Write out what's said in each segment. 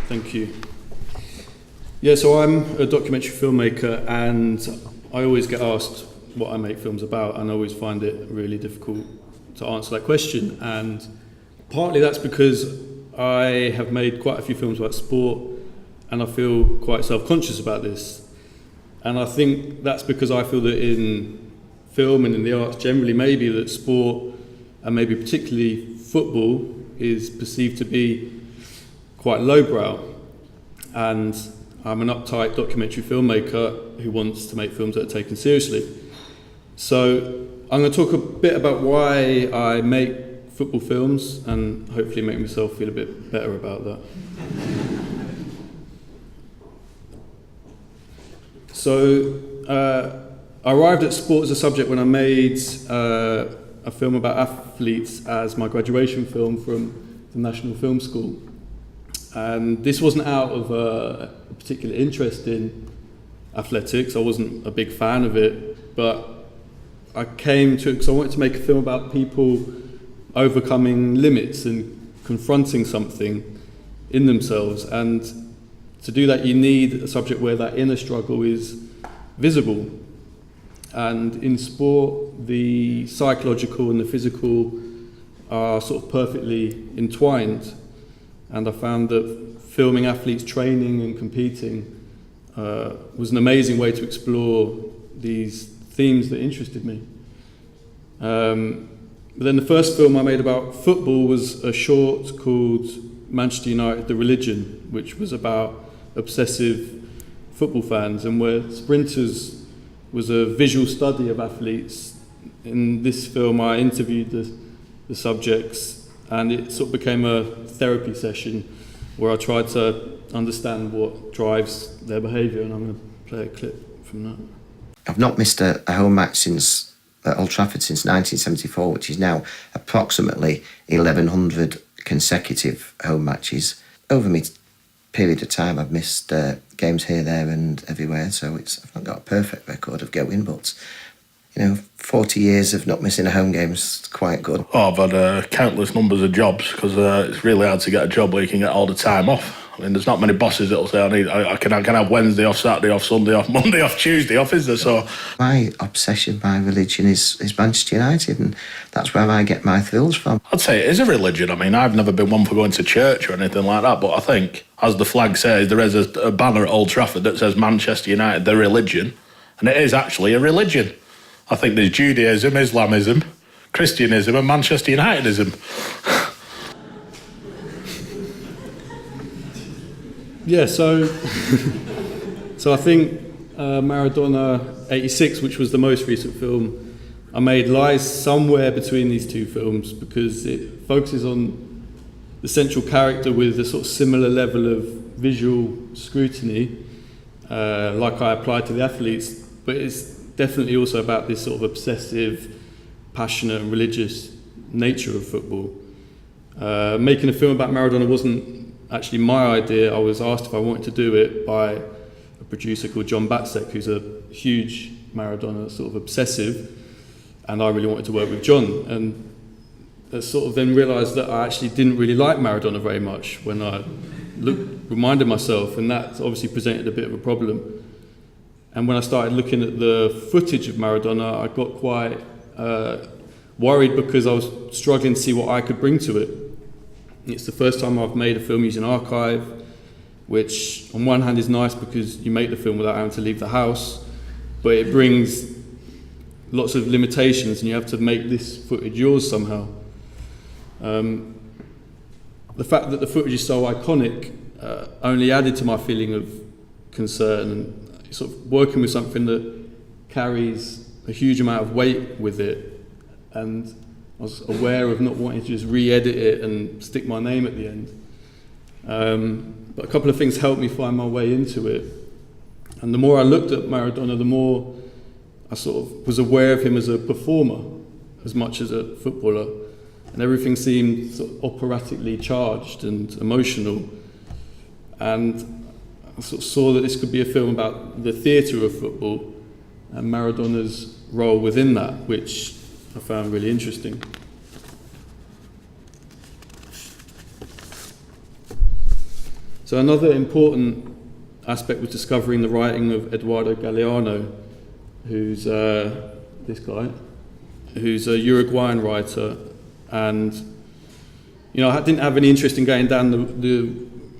Thank you. Yeah, so I'm a documentary filmmaker, and I always get asked what I make films about, and I always find it really difficult to answer that question. And partly that's because I have made quite a few films about sport, and I feel quite self-conscious about this. And I think that's because I feel that in film and in the arts generally, maybe that sport, and maybe particularly football, is perceived to be quite lowbrow. And I'm an uptight documentary filmmaker who wants to make films that are taken seriously. So I'm going to talk a bit about why I make football films and hopefully make myself feel a bit better about that. So I arrived at sport as a subject when I made a film about athletes as my graduation film from the National Film School. And this wasn't out of a particular interest in athletics. I wasn't a big fan of it, but I came to it because I wanted to make a film about people overcoming limits and confronting something in themselves. And to do that, you need a subject where that inner struggle is visible. And in sport, the psychological and the physical are sort of perfectly entwined. And I found that filming athletes training and competing was an amazing way to explore these themes that interested me. But then the first film I made about football was a short called Manchester United, The Religion, which was about obsessive football fans, and where Sprinters was a visual study of athletes. In this film I interviewed the subjects, and it sort of became a therapy session where I tried to understand what drives their behaviour, and I'm going to play a clip from that. I've not missed a home match since at Old Trafford since 1974, which is now approximately 1,100 consecutive home matches. Over my period of time, I've missed games here, there and everywhere, so I've not got a perfect record of going, but 40 years of not missing a home game is quite good. Oh, I've had countless numbers of jobs because it's really hard to get a job where you can get all the time off. I mean, there's not many bosses that'll say I can have Wednesday off, Saturday off, Sunday off, Monday off, Tuesday off, is there? So my obsession, my religion is Manchester United, and that's where I get my thrills from. I'd say it is a religion. I mean, I've never been one for going to church or anything like that, but I think, as the flag says, there is a banner at Old Trafford that says Manchester United, the religion, and it is actually a religion. I think there's Judaism, Islamism, Christianism and Manchester Unitedism. Yeah, so I think Maradona 86, which was the most recent film I made, lies somewhere between these two films because it focuses on the central character with a sort of similar level of visual scrutiny, like I applied to the athletes, but it's definitely also about this sort of obsessive, passionate and religious nature of football. Making a film about Maradona wasn't actually my idea. I was asked if I wanted to do it by a producer called John Batsek, who's a huge Maradona sort of obsessive, and I really wanted to work with John. And I sort of then realised that I actually didn't really like Maradona very much when I reminded myself, and that obviously presented a bit of a problem. And when I started looking at the footage of Maradona, I got quite worried because I was struggling to see what I could bring to it. It's the first time I've made a film using archive, which on one hand is nice because you make the film without having to leave the house, but it brings lots of limitations and you have to make this footage yours somehow. The fact that the footage is so iconic only added to my feeling of concern, and sort of working with something that carries a huge amount of weight with it, and I was aware of not wanting to just re-edit it and stick my name at the end. But a couple of things helped me find my way into it. And the more I looked at Maradona, the more I sort of was aware of him as a performer as much as a footballer. And everything seemed sort of operatically charged and emotional. And I sort of saw that this could be a film about the theatre of football and Maradona's role within that, which I found really interesting. So another important aspect was discovering the writing of Eduardo Galeano, who's this guy, who's a Uruguayan writer, and I didn't have any interest in going down the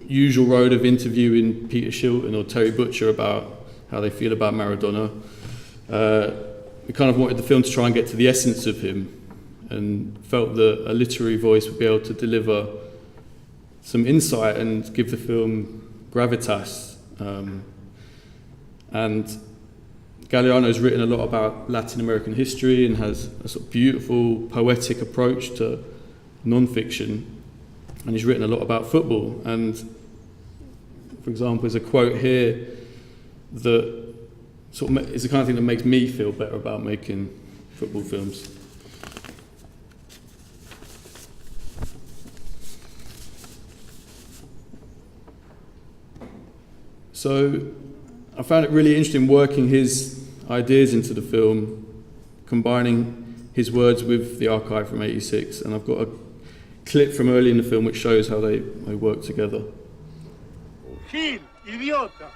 usual road of interviewing Peter Shilton or Terry Butcher about how they feel about Maradona. We kind of wanted the film to try and get to the essence of him, and felt that a literary voice would be able to deliver some insight and give the film gravitas. And Galeano's written a lot about Latin American history and has a sort of beautiful, poetic approach to non-fiction. And he's written a lot about football. And, for example, there's a quote here that sort of is the kind of thing that makes me feel better about making football films. So I found it really interesting working his ideas into the film, combining his words with the archive from '86, and I've got a clip from early in the film which shows how they work together. Gil, idiota.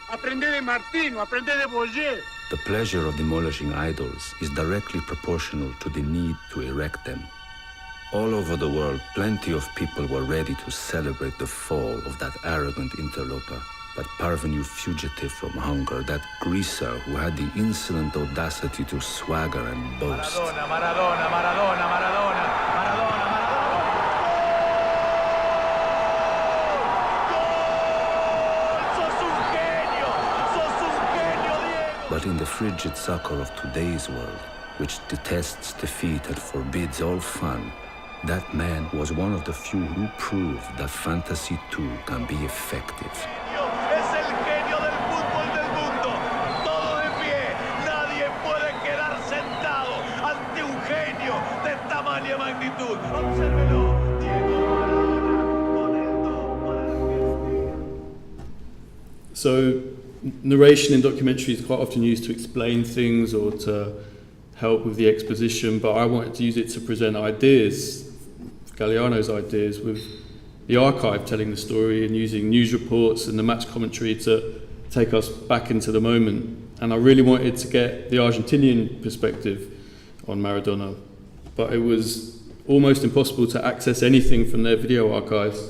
Aprende de Martino, aprende de Boyer. The pleasure of demolishing idols is directly proportional to the need to erect them. All over the world, plenty of people were ready to celebrate the fall of that arrogant interloper, that parvenu fugitive from hunger, that greaser who had the insolent audacity to swagger and boast. Maradona, Maradona, Maradona, Maradona, Maradona, Diego! But in the frigid sucker of today's world, which detests defeat and forbids all fun, that man was one of the few who proved that fantasy too can be effective. Es el genio del fútbol del mundo. Todo de pie. Nadie puede quedar sentado ante un genio de tamaña magnitud. Obsérvelo. Diego Maradona. So narration in documentaries is quite often used to explain things or to help with the exposition, but I wanted to use it to present ideas, Galeano's ideas, with the archive telling the story and using news reports and the match commentary to take us back into the moment. And I really wanted to get the Argentinian perspective on Maradona, but it was almost impossible to access anything from their video archives.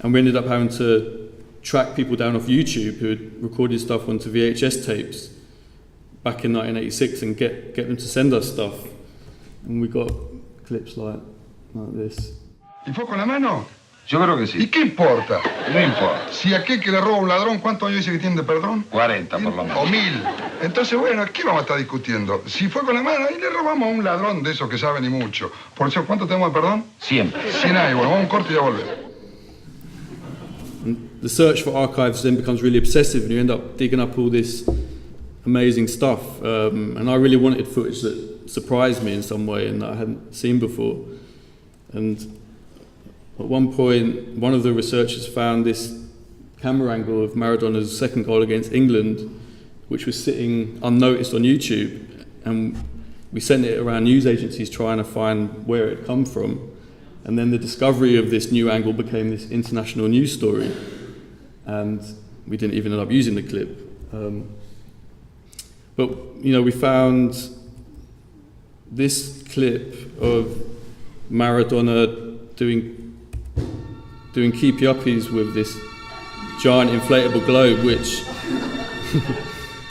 And we ended up having to track people down off YouTube who had recorded stuff onto VHS tapes back in 1986 and get them to send us stuff. And we got clips like this. ¿Y fue con la mano? Yo creo que sí. ¿Y qué importa? No importa. Si aquel que le roba a un ladrón, ¿cuántos años dice que tiene de perdón? 40 por lo menos. O 1000. Entonces, bueno, ¿qué vamos a estar discutiendo? Si fue con la mano, ahí le robamos a un ladrón de esos que saben y mucho. Por eso, ¿cuánto tenemos de perdón? Siempre. 100 años. Bueno, vamos a un corte y ya volvemos. The search for archives then becomes really obsessive and you end up digging up all this amazing stuff. And I really wanted footage that surprised me in some way and that I hadn't seen before. And at one point, one of the researchers found this camera angle of Maradona's second goal against England, which was sitting unnoticed on YouTube. And we sent it around news agencies trying to find where it had come from. And then the discovery of this new angle became this international news story. And we didn't even end up using the clip. But, we found this clip of Maradona doing keepy uppies with this giant inflatable globe, which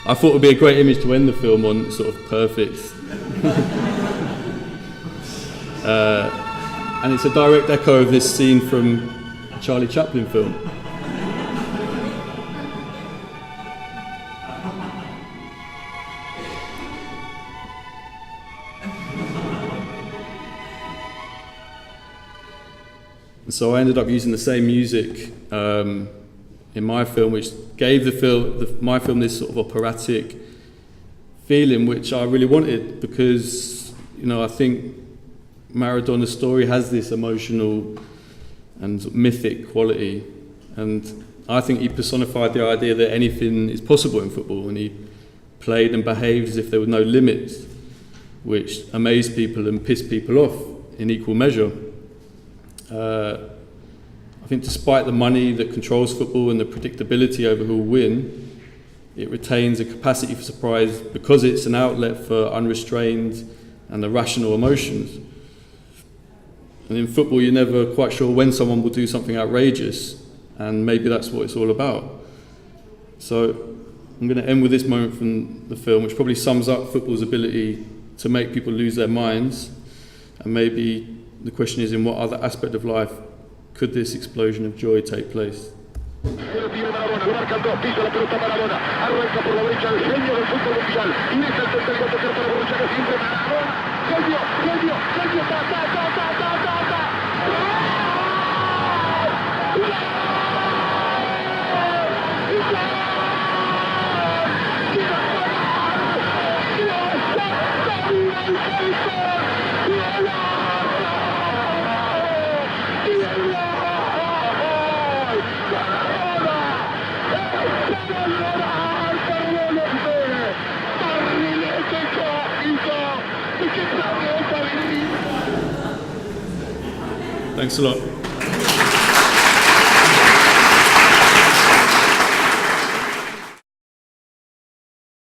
I thought would be a great image to end the film on, sort of perfect. And it's a direct echo of this scene from a Charlie Chaplin film. So I ended up using the same music in my film, which gave my film this sort of operatic feeling, which I really wanted because, I think Maradona's story has this emotional and sort of mythic quality, and I think he personified the idea that anything is possible in football, and he played and behaved as if there were no limits, which amazed people and pissed people off in equal measure. I think despite the money that controls football and the predictability over who will win, it retains a capacity for surprise because it's an outlet for unrestrained and irrational emotions. And in football, you're never quite sure when someone will do something outrageous, and maybe that's what it's all about. So I'm going to end with this moment from the film, which probably sums up football's ability to make people lose their minds. And maybe the question is, in what other aspect of life could this explosion of joy take place? Thanks a lot.